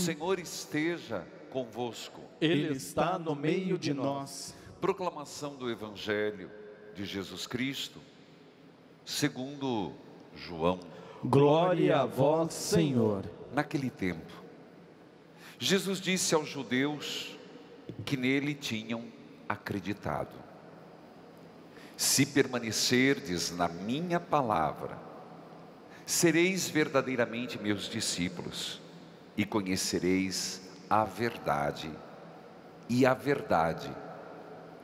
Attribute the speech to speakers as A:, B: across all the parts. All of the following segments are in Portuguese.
A: Senhor esteja convosco.
B: Ele está no meio de nós.
A: Proclamação do Evangelho de Jesus Cristo, segundo João.
B: Glória a vós, Senhor.
A: Naquele tempo, Jesus disse aos judeus que nele tinham acreditado: se permanecerdes na minha palavra, sereis verdadeiramente meus discípulos e conhecereis a verdade, e a verdade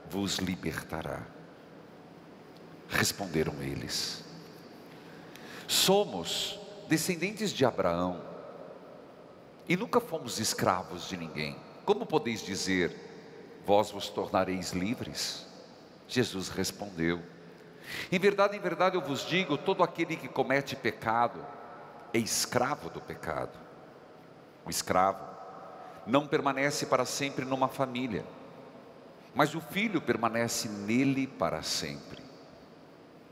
A: vos libertará. Responderam eles: somos descendentes de Abraão e nunca fomos escravos de ninguém. Como podeis dizer, vós vos tornareis livres? Jesus respondeu: em verdade eu vos digo, todo aquele que comete pecado é escravo do pecado. O escravo não permanece para sempre numa família, mas o filho permanece nele para sempre.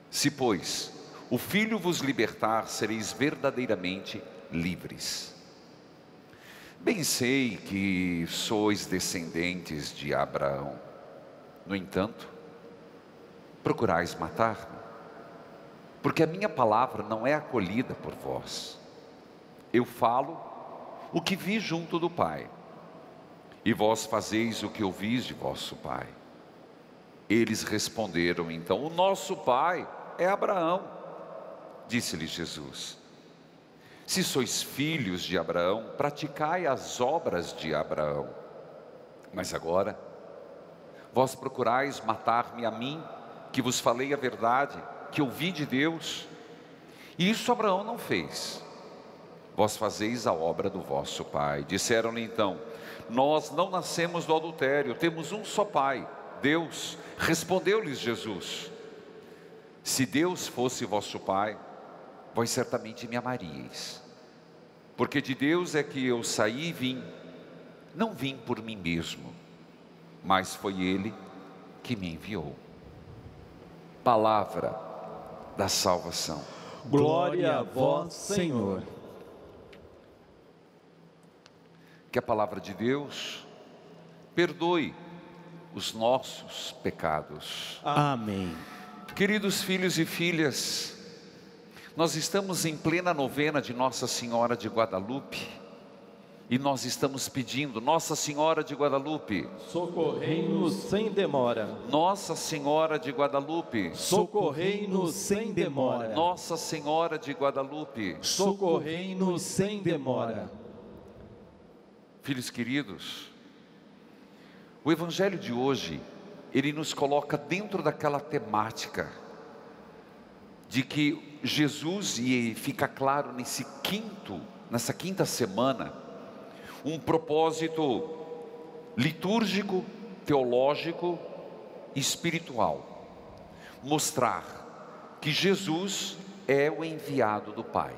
A: Se, pois, o Filho vos libertar, sereis verdadeiramente livres. Bem sei que sois descendentes de Abraão. No entanto, procurais matar-me, porque a minha palavra não é acolhida por vós. Eu falo o que vi junto do Pai, e vós fazeis o que ouvis de vosso pai. Eles responderam então: o nosso pai é Abraão. Disse-lhe Jesus: se sois filhos de Abraão, praticai as obras de Abraão. Mas agora, vós procurais matar-me a mim, que vos falei a verdade, que ouvi de Deus. E isso Abraão não fez. Vós fazeis a obra do vosso pai. Disseram-lhe então: nós não nascemos do adultério, temos um só pai, Deus. Respondeu-lhes Jesus: se Deus fosse vosso pai, vós certamente me amaríeis, porque de Deus é que eu saí e vim. Não vim por mim mesmo, mas foi Ele que me enviou. Palavra da salvação.
B: Glória a vós, Senhor.
A: Que a palavra de Deus perdoe os nossos pecados.
B: Amém.
A: Queridos filhos e filhas, nós estamos em plena novena de Nossa Senhora de Guadalupe, e nós estamos pedindo: Nossa Senhora de Guadalupe,
B: socorrei-nos sem demora.
A: Nossa Senhora de Guadalupe,
B: socorrei-nos sem demora.
A: Nossa Senhora de Guadalupe,
B: socorrei-nos sem demora.
A: Filhos queridos, o Evangelho de hoje, ele nos coloca dentro daquela temática de que Jesus, e fica claro nessa quinta semana, um propósito litúrgico, teológico e espiritual: mostrar que Jesus é o enviado do Pai.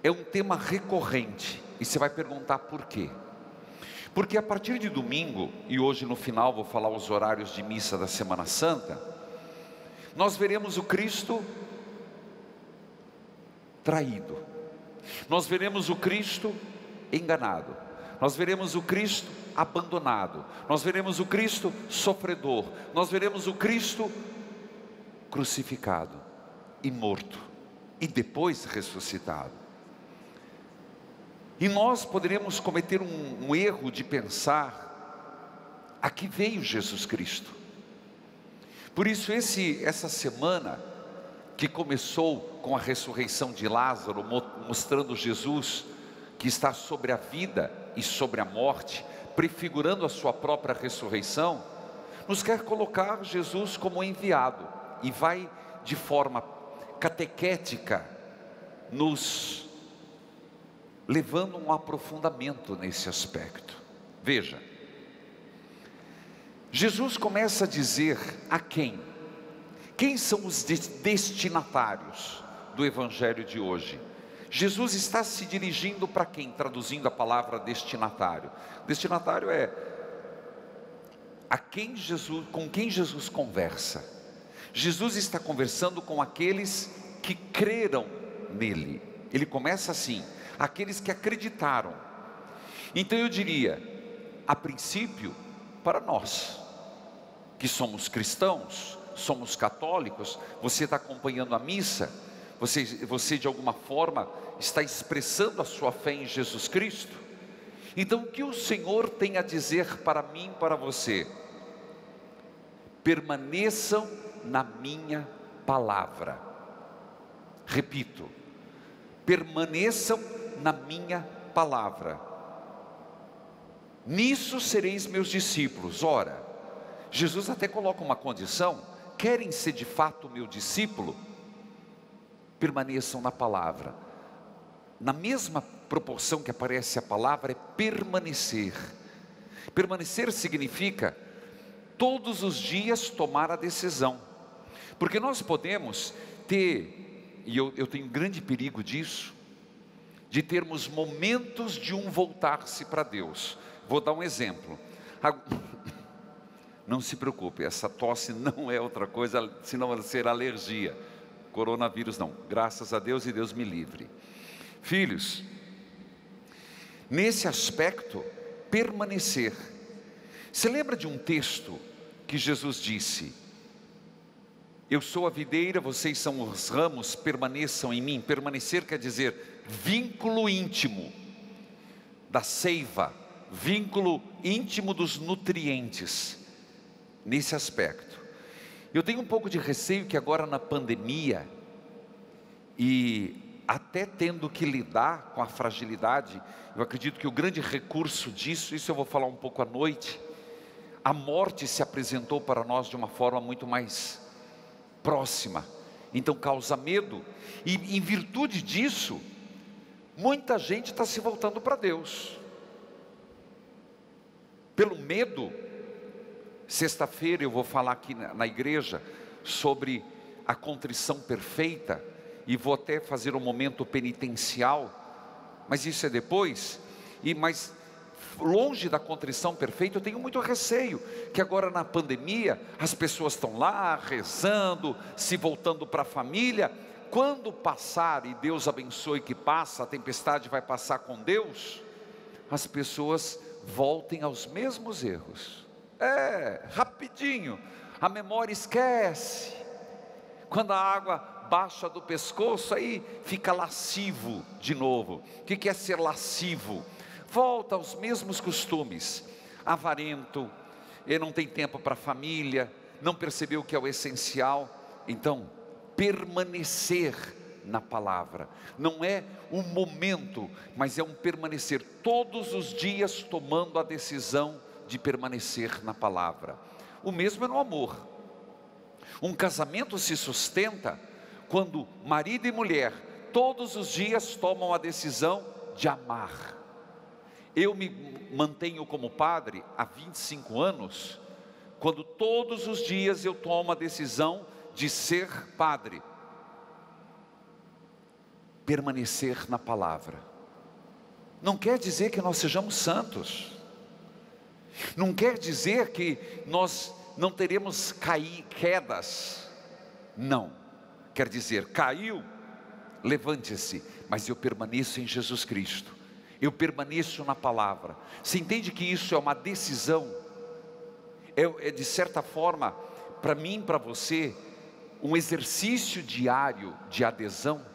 A: É um tema recorrente, e você vai perguntar por quê? Porque a partir de domingo, e hoje no final vou falar os horários de missa da Semana Santa, nós veremos o Cristo traído, nós veremos o Cristo enganado, nós veremos o Cristo abandonado, nós veremos o Cristo sofredor, nós veremos o Cristo crucificado e morto, e depois ressuscitado. E nós poderemos cometer um erro de pensar: a que veio Jesus Cristo? Por isso essa semana, que começou com a ressurreição de Lázaro, mostrando Jesus que está sobre a vida e sobre a morte, prefigurando a sua própria ressurreição, nos quer colocar Jesus como enviado, e vai de forma catequética nos levando um aprofundamento nesse aspecto. Veja, Jesus começa a dizer a quem são os destinatários do Evangelho de hoje. Jesus está se dirigindo para quem? Traduzindo a palavra destinatário. Destinatário é com quem Jesus conversa. Jesus está conversando com aqueles que creram nele. Ele começa assim: aqueles que acreditaram. Então eu diria, a princípio, para nós, que somos cristãos, somos católicos, você está acompanhando a missa, você de alguma forma está expressando a sua fé em Jesus Cristo. Então o que o Senhor tem a dizer para mim e para você? Permaneçam na minha palavra. Repito, permaneçam na minha palavra. Nisso sereis meus discípulos. Ora, Jesus até coloca uma condição: querem ser de fato meu discípulo? Permaneçam na palavra. Na mesma proporção que aparece a palavra, é permanecer. Permanecer significa todos os dias tomar a decisão, porque nós podemos ter, e eu tenho grande perigo disso, de termos momentos de voltar-se para Deus. Vou dar um exemplo. Não se preocupe, essa tosse não é outra coisa senão ser alergia. Coronavírus não, graças a Deus, e Deus me livre. Filhos, nesse aspecto, permanecer. Você lembra de um texto que Jesus disse: eu sou a videira, vocês são os ramos, permaneçam em mim. Permanecer quer dizer vínculo íntimo da seiva, vínculo íntimo dos nutrientes. Nesse aspecto, eu tenho um pouco de receio que agora na pandemia, e até tendo que lidar com a fragilidade, eu acredito que o grande recurso disso, isso eu vou falar um pouco à noite, a morte se apresentou para nós de uma forma muito mais próxima, então causa medo, e em virtude disso, muita gente está se voltando para Deus, pelo medo. Sexta-feira eu vou falar aqui na igreja sobre a contrição perfeita, e vou até fazer um momento penitencial, mas isso é depois. Mas longe da contrição perfeita, eu tenho muito receio que agora na pandemia as pessoas estão lá rezando, se voltando para a família. Quando passar, e Deus abençoe que passa, a tempestade vai passar com Deus, as pessoas voltem aos mesmos erros. Rapidinho, a memória esquece. Quando a água baixa do pescoço, aí fica lascivo de novo. O que é ser lascivo? Volta aos mesmos costumes, avarento, ele não tem tempo para a família, não percebeu o que é o essencial. Então, permanecer na palavra, não é um momento, mas é um permanecer todos os dias, tomando a decisão de permanecer na palavra. O mesmo é no amor. Um casamento se sustenta quando marido e mulher todos os dias tomam a decisão de amar. Eu me mantenho como padre há 25 anos, quando todos os dias eu tomo a decisão de ser padre. Permanecer na palavra não quer dizer que nós sejamos santos, não quer dizer que nós não teremos quedas, não, quer dizer, caiu, levante-se, mas eu permaneço em Jesus Cristo, eu permaneço na palavra. Você entende que isso é uma decisão, é de certa forma, para mim, para você, um exercício diário de adesão.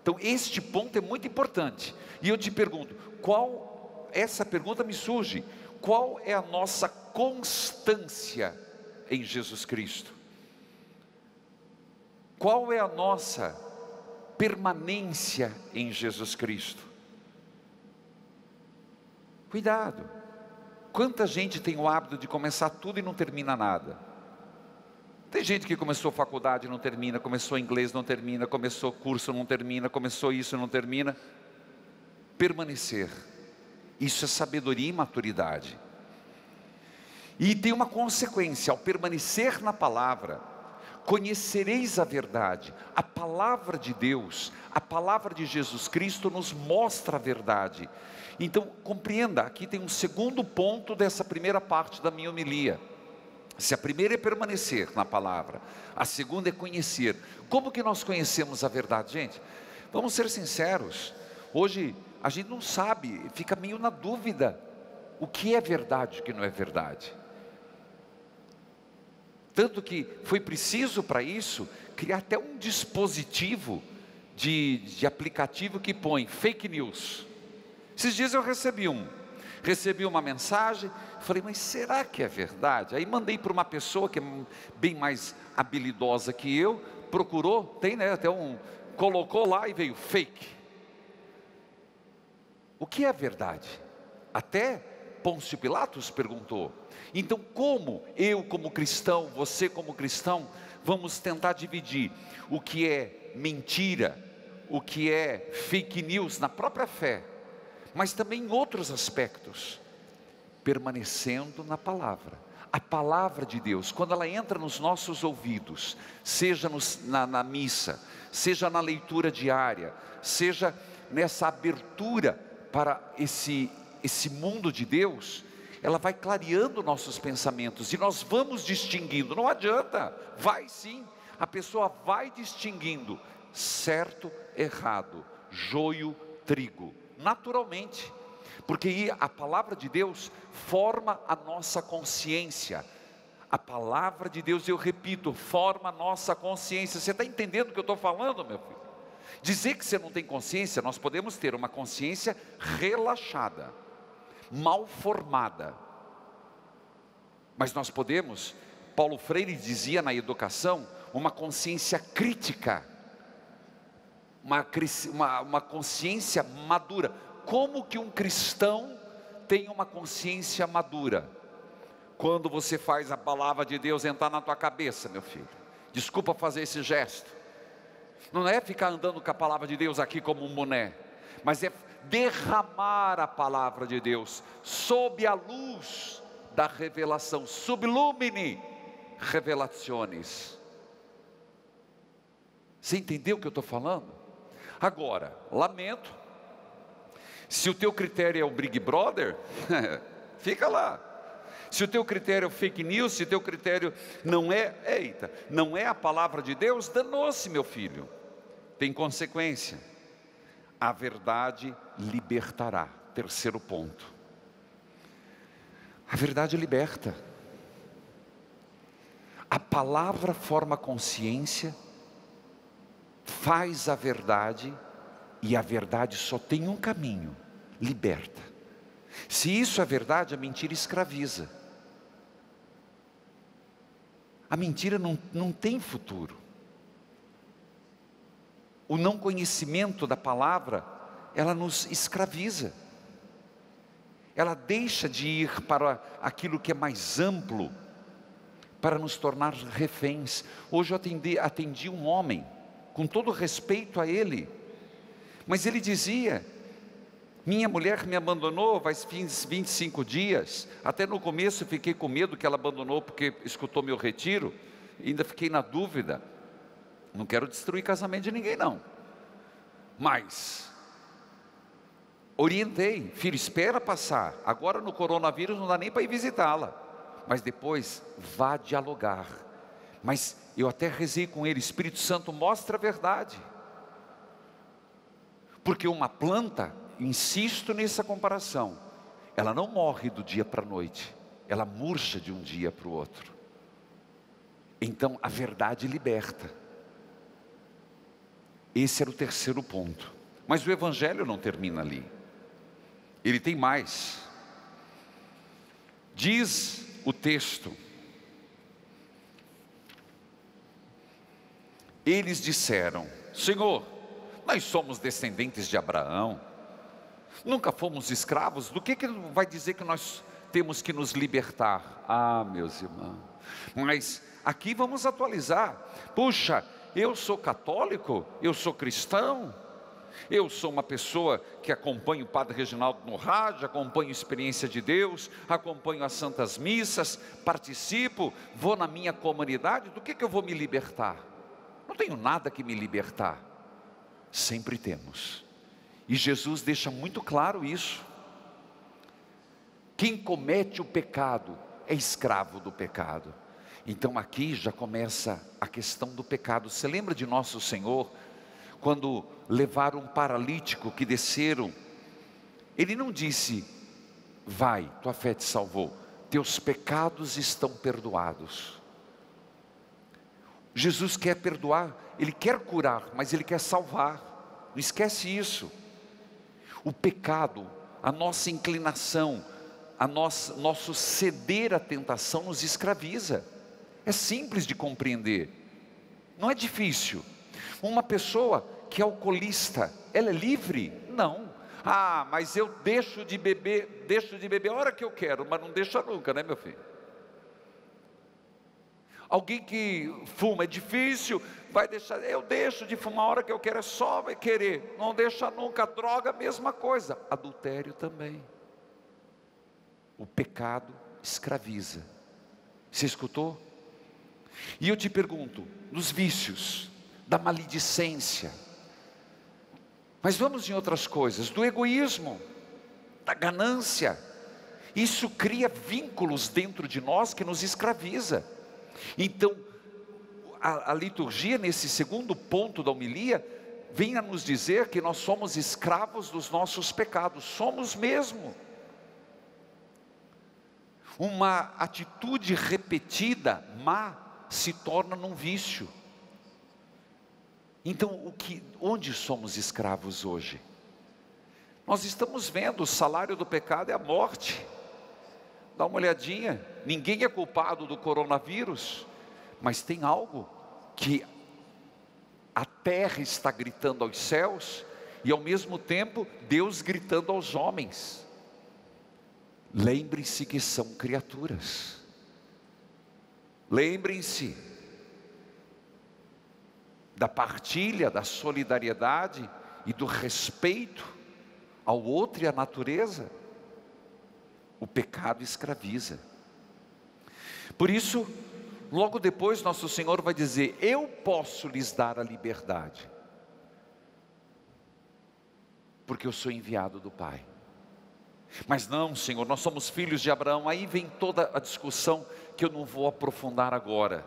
A: Então este ponto é muito importante, e eu te pergunto, essa pergunta me surge: qual é a nossa constância em Jesus Cristo? Qual é a nossa permanência em Jesus Cristo? Cuidado, quanta gente tem o hábito de começar tudo e não termina nada. Tem gente que começou faculdade e não termina, começou inglês não termina, começou curso não termina, começou isso não termina. Permanecer, isso é sabedoria e maturidade. E tem uma consequência: ao permanecer na palavra, conhecereis a verdade. A palavra de Deus, a palavra de Jesus Cristo nos mostra a verdade. Então compreenda, aqui tem um segundo ponto dessa primeira parte da minha homilia. Se a primeira é permanecer na palavra, a segunda é conhecer. Como que nós conhecemos a verdade, gente? Vamos ser sinceros, hoje a gente não sabe, fica meio na dúvida, o que é verdade e o que não é verdade. Tanto que foi preciso para isso, criar até um dispositivo de aplicativo que põe fake news. Esses dias eu recebi uma mensagem, falei, mas será que é verdade? Aí mandei para uma pessoa que é bem mais habilidosa que eu, procurou, tem, né, até colocou lá e veio fake. O que é verdade? Até Pôncio Pilatos perguntou. Então como eu como cristão, você como cristão, vamos tentar dividir o que é mentira, o que é fake news na própria fé, mas também em outros aspectos, permanecendo na palavra. A palavra de Deus, quando ela entra nos nossos ouvidos, seja na missa, seja na leitura diária, seja nessa abertura para esse mundo de Deus, ela vai clareando nossos pensamentos, e nós vamos distinguindo, não adianta, vai sim, a pessoa vai distinguindo, certo, errado, joio, trigo, naturalmente, porque a palavra de Deus forma a nossa consciência. A palavra de Deus, eu repito, forma a nossa consciência. Você está entendendo o que eu estou falando, meu filho? Dizer que você não tem consciência, nós podemos ter uma consciência relaxada, mal formada, mas nós podemos, Paulo Freire dizia na educação, uma consciência crítica, uma consciência madura. Como que um cristão tem uma consciência madura? Quando você faz a palavra de Deus entrar na tua cabeça, meu filho. Desculpa fazer esse gesto. Não é ficar andando com a palavra de Deus aqui como um boné, mas é derramar a palavra de Deus sob a luz da revelação, sublumine revelaciones. Você entendeu o que eu estou falando? Agora, lamento, se o teu critério é o Big Brother, fica lá. Se o teu critério é o fake news, se o teu critério não é a palavra de Deus, danou-se, meu filho. Tem consequência. A verdade libertará. Terceiro ponto. A verdade liberta. A palavra forma consciência, faz a verdade, e a verdade só tem um caminho: liberta. Se isso é verdade, a mentira escraviza. A mentira não tem futuro. O não conhecimento da palavra, ela nos escraviza. Ela deixa de ir para aquilo que é mais amplo, para nos tornar reféns. Hoje eu atendi um homem, com todo respeito a ele, mas ele dizia: minha mulher me abandonou faz 25 dias, até no começo eu fiquei com medo que ela abandonou porque escutou meu retiro, ainda fiquei na dúvida, não quero destruir casamento de ninguém não, mas orientei, filho, espera passar, agora no coronavírus não dá nem para ir visitá-la, mas depois vá dialogar. Mas eu até rezei com ele: Espírito Santo, mostra a verdade, porque uma planta, insisto nessa comparação, ela não morre do dia para a noite, ela murcha de um dia para o outro. Então a verdade liberta. Esse era o terceiro ponto. Mas o Evangelho não termina ali, ele tem mais. Diz o texto: eles disseram: Senhor, nós somos descendentes de Abraão, nunca fomos escravos, do que vai dizer que nós temos que nos libertar? Ah, meus irmãos, mas aqui vamos atualizar. Puxa, eu sou católico, eu sou cristão, eu sou uma pessoa que acompanho o Padre Reginaldo no rádio, acompanho a Experiência de Deus, acompanho as Santas Missas, participo, vou na minha comunidade, do que eu vou me libertar? Não tenho nada que me libertar. Sempre temos, e Jesus deixa muito claro isso. Quem comete o pecado é escravo do pecado. Então aqui já começa a questão do pecado. Você lembra de nosso Senhor, quando levaram um paralítico que desceram Ele não disse, vai, tua fé te salvou, teus pecados estão perdoados. Jesus quer perdoar, Ele quer curar, mas Ele quer salvar. Não esquece isso. O pecado, a nossa inclinação, nosso ceder à tentação nos escraviza. É simples de compreender, não é difícil. Uma pessoa que é alcoolista, ela é livre? Não. Ah, mas eu deixo de beber a hora que eu quero, mas não deixa nunca, né, meu filho? Alguém que fuma é difícil, vai deixar, eu deixo de fumar a hora que eu quero, é só vai querer, não deixa nunca. Droga, mesma coisa, adultério também. O pecado escraviza. Você escutou? E eu te pergunto, nos vícios, da maledicência, mas vamos em outras coisas, do egoísmo, da ganância, isso cria vínculos dentro de nós que nos escraviza. Então, a liturgia, nesse segundo ponto da homilia, vem a nos dizer que nós somos escravos dos nossos pecados, somos mesmo. Uma atitude repetida, má, se torna num vício. Então, onde somos escravos hoje? Nós estamos vendo, o salário do pecado é a morte. Dá uma olhadinha, ninguém é culpado do coronavírus, mas tem algo que a terra está gritando aos céus, e ao mesmo tempo, Deus gritando aos homens. Lembrem-se que são criaturas. Lembrem-se da partilha, da solidariedade e do respeito ao outro e à natureza. O pecado escraviza. Por isso, logo depois nosso Senhor vai dizer, eu posso lhes dar a liberdade, porque eu sou enviado do Pai. Mas não, Senhor, nós somos filhos de Abraão. Aí vem toda a discussão que eu não vou aprofundar agora,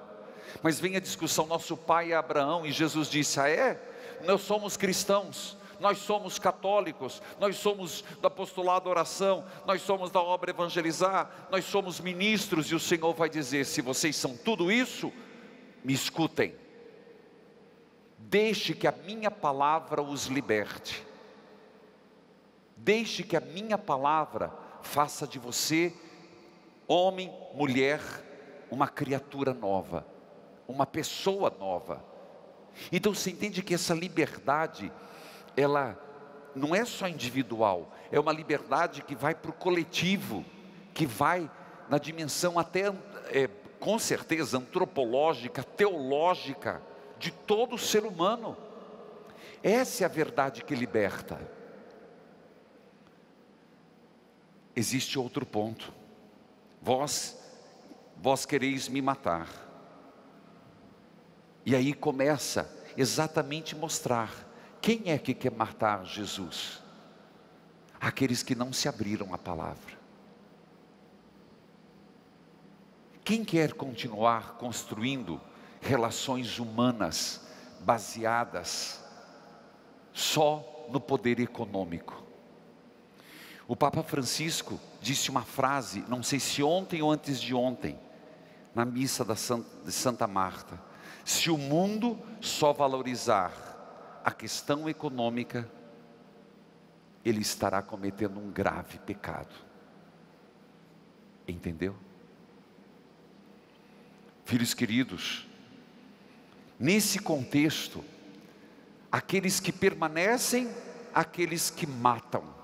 A: mas vem a discussão, nosso pai é Abraão, e Jesus disse, nós somos cristãos, nós somos católicos, nós somos do apostolado oração, nós somos da obra evangelizar, nós somos ministros, e o Senhor vai dizer, se vocês são tudo isso, me escutem, deixe que a minha palavra os liberte, deixe que a minha palavra faça de você, homem, mulher, uma criatura nova, uma pessoa nova. Então você entende que essa liberdade, ela não é só individual, é uma liberdade que vai para o coletivo, que vai na dimensão até, com certeza, antropológica, teológica, de todo ser humano. Essa é a verdade que liberta. Existe outro ponto, vós quereis me matar, e aí começa exatamente mostrar, quem é que quer matar Jesus? Aqueles que não se abriram à palavra. Quem quer continuar construindo relações humanas, baseadas só no poder econômico? O Papa Francisco disse uma frase, não sei se ontem ou antes de ontem, na missa de Santa Marta, se o mundo só valorizar a questão econômica, ele estará cometendo um grave pecado. Entendeu? Filhos queridos, nesse contexto, aqueles que permanecem, aqueles que matam,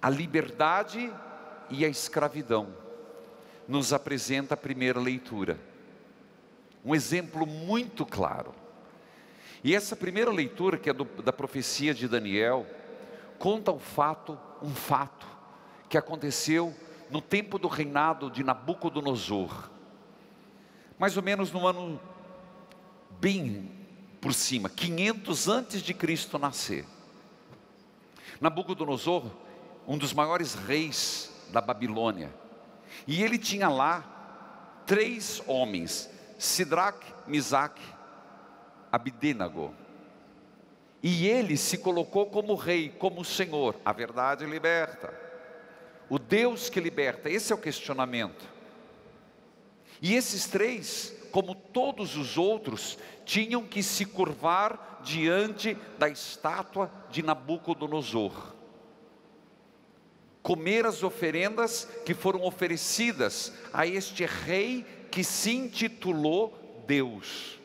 A: a liberdade e a escravidão, nos apresenta a primeira leitura, um exemplo muito claro. E essa primeira leitura, que é da profecia de Daniel, conta um fato que aconteceu no tempo do reinado de Nabucodonosor, mais ou menos no ano, bem por cima, 500 antes de Cristo nascer. Nabucodonosor, um dos maiores reis da Babilônia, e ele tinha lá 3 homens, Sidraque, Misaque, Abidênago. E ele se colocou como rei, como Senhor. A verdade liberta. O Deus que liberta, esse é o questionamento. E esses três, como todos os outros, tinham que se curvar diante da estátua de Nabucodonosor, comer as oferendas que foram oferecidas a este rei que se intitulou Deus.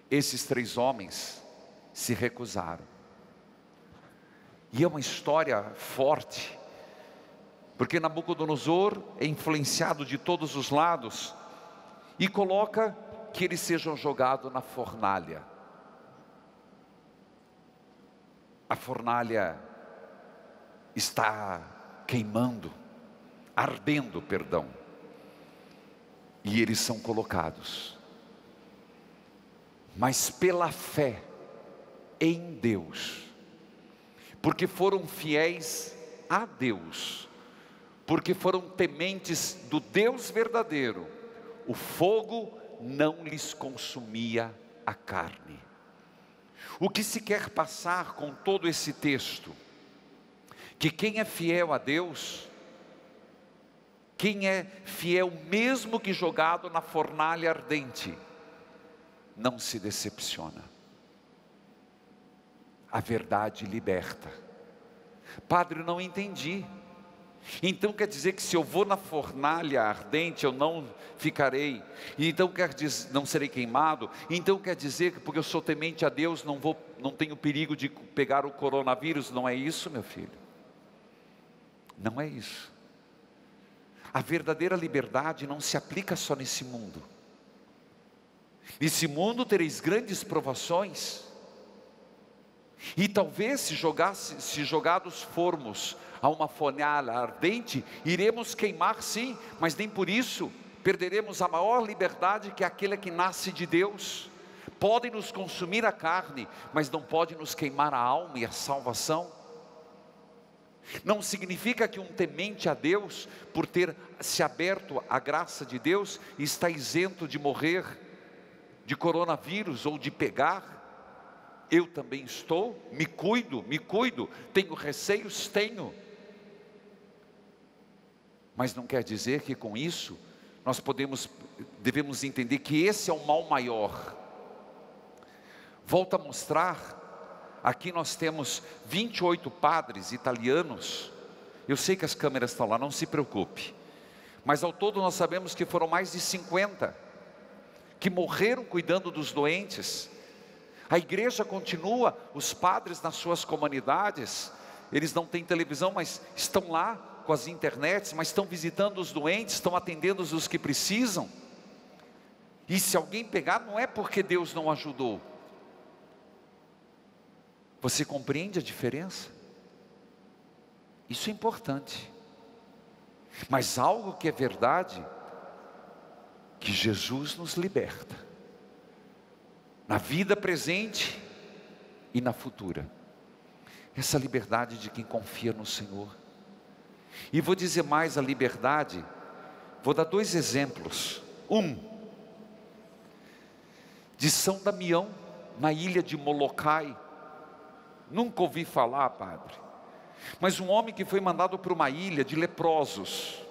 A: Esses três homens se recusaram. E é uma história forte, porque Nabucodonosor é influenciado de todos os lados e coloca que eles sejam jogados na fornalha. A fornalha está queimando, ardendo, perdão. E eles são colocados. Mas pela fé em Deus, porque foram fiéis a Deus, porque foram tementes do Deus verdadeiro, o fogo não lhes consumia a carne. O que se quer passar com todo esse texto? Que quem é fiel a Deus, quem é fiel mesmo que jogado na fornalha ardente, não se decepciona. A verdade liberta. Padre, não entendi. Então quer dizer que se eu vou na fornalha ardente eu não ficarei, e então quer dizer, não serei queimado. Então quer dizer que porque eu sou temente a Deus não tenho perigo de pegar o coronavírus? Não é isso, meu filho. Não é isso. A verdadeira liberdade não se aplica só nesse mundo. Nesse mundo tereis grandes provações, e talvez se jogados formos a uma fornalha ardente, iremos queimar sim, mas nem por isso perderemos a maior liberdade, que é aquela que nasce de Deus. Pode nos consumir a carne, mas não pode nos queimar a alma e a salvação. Não significa que um temente a Deus, por ter se aberto à graça de Deus, está isento de morrer de coronavírus ou de pegar. Eu também estou, me cuido, tenho receios, tenho. Mas não quer dizer que com isso nós devemos entender que esse é o mal maior. Volto a mostrar, aqui nós temos 28 padres italianos. Eu sei que as câmeras estão lá, não se preocupe. Mas ao todo nós sabemos que foram mais de 50 que morreram cuidando dos doentes. A igreja continua, os padres nas suas comunidades, eles não têm televisão, mas estão lá com as internets, mas estão visitando os doentes, estão atendendo os que precisam. E se alguém pegar, não é porque Deus não ajudou. Você compreende a diferença? Isso é importante. Mas algo que é verdade, que Jesus nos liberta, na vida presente e na futura. Essa liberdade de quem confia no Senhor. E vou dizer mais, a liberdade, vou dar 2 exemplos. De São Damião, na ilha de Molokai. Nunca ouvi falar, padre. Mas um homem que foi mandado para uma ilha de leprosos.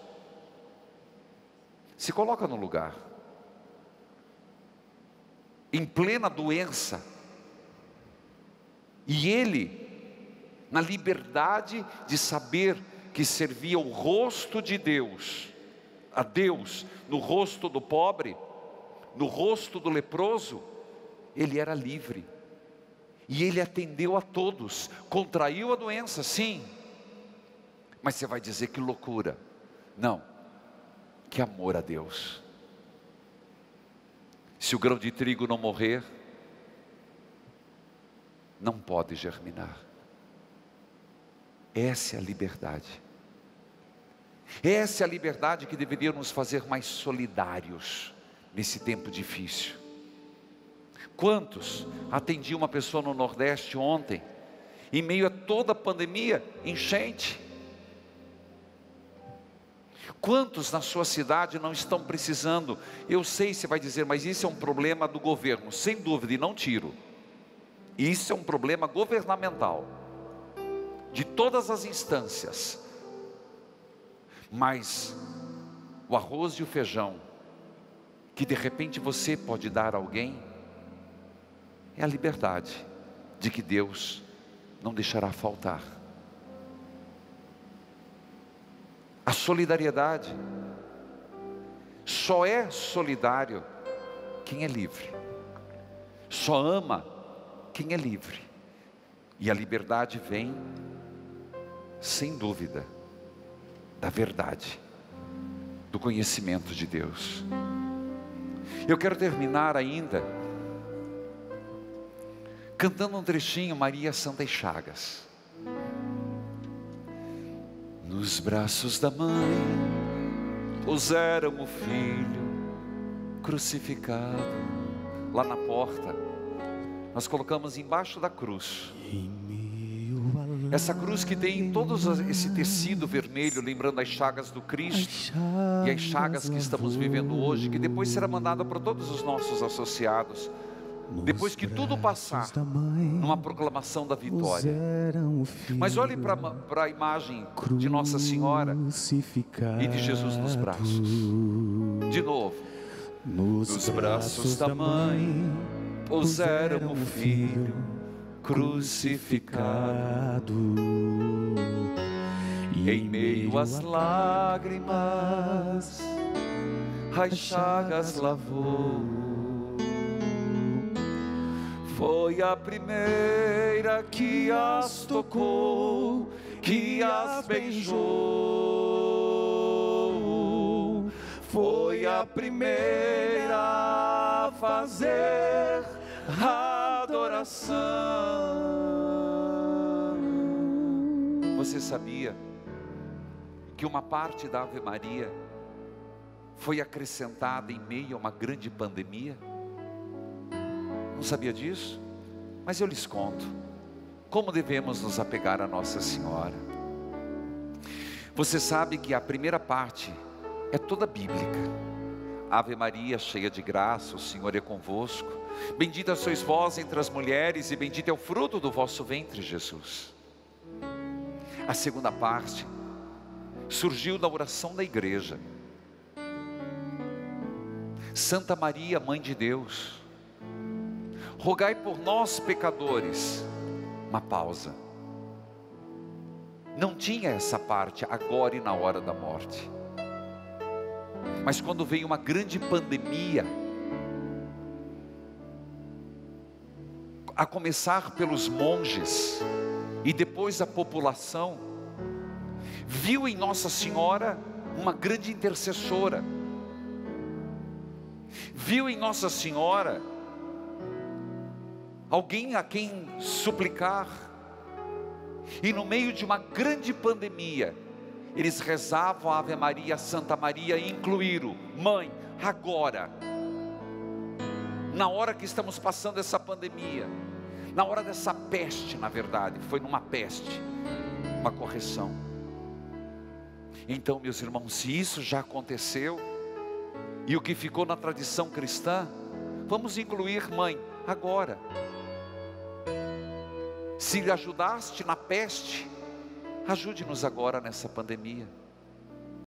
A: Se coloca no lugar. Em plena doença. E ele, na liberdade de saber que servia o rosto de Deus, a Deus, no rosto do pobre, no rosto do leproso, ele era livre. E ele atendeu a todos, contraiu a doença, sim. Mas você vai dizer que loucura. Não, que amor a Deus. Se o grão de trigo não morrer, não pode germinar. Essa é a liberdade. Essa é a liberdade que deveria nos fazer mais solidários nesse tempo difícil. Quantos atendi uma pessoa no Nordeste ontem, em meio a toda a pandemia, enchente? Quantos na sua cidade não estão precisando? Eu sei, você vai dizer, mas isso é um problema do governo. Sem dúvida, e não tiro. E isso é um problema governamental, de todas as instâncias. Mas o arroz e o feijão, que de repente você pode dar a alguém, é a liberdade de que Deus não deixará faltar. A solidariedade. Só é solidário quem é livre. Só ama quem é livre. E a liberdade vem, sem dúvida, da verdade, do conhecimento de Deus. Eu quero terminar ainda cantando um trechinho, Maria Santas Chagas. Nos braços da mãe puseram o filho crucificado. Lá na porta nós colocamos embaixo da cruz, essa cruz que tem todo esse tecido vermelho, lembrando as chagas do Cristo e as chagas que estamos vivendo hoje, que depois será mandada para todos os nossos associados, depois que tudo passar, numa proclamação da vitória. Mas olhe para a imagem de Nossa Senhora e de Jesus nos braços. De novo. Nos braços da mãe puseram o filho crucificado, em meio às lágrimas as chagas lavou. Foi a primeira que as tocou, que as beijou. Foi a primeira a fazer adoração. Você sabia que uma parte da Ave Maria foi acrescentada em meio a uma grande pandemia? Não sabia disso? Mas eu lhes conto como devemos nos apegar a Nossa Senhora. Você sabe que a primeira parte é toda bíblica. Ave Maria, cheia de graça, o Senhor é convosco. Bendita sois vós entre as mulheres e bendito é o fruto do vosso ventre, Jesus. A segunda parte surgiu da oração da igreja. Santa Maria, Mãe de Deus, rogai por nós pecadores. Uma pausa. Não tinha essa parte agora e na hora da morte. Mas quando veio uma grande pandemia, a começar pelos monges e depois a população, viu em Nossa Senhora uma grande intercessora. Viu em Nossa Senhora alguém a quem suplicar. E no meio de uma grande pandemia, eles rezavam a Ave Maria, Santa Maria, e incluíram: Mãe, agora, na hora que estamos passando essa pandemia, na hora dessa peste, na verdade, foi numa peste, uma correção. Então, meus irmãos, se isso já aconteceu, e o que ficou na tradição cristã, vamos incluir: Mãe, agora. Se lhe ajudaste na peste, ajude-nos agora nessa pandemia.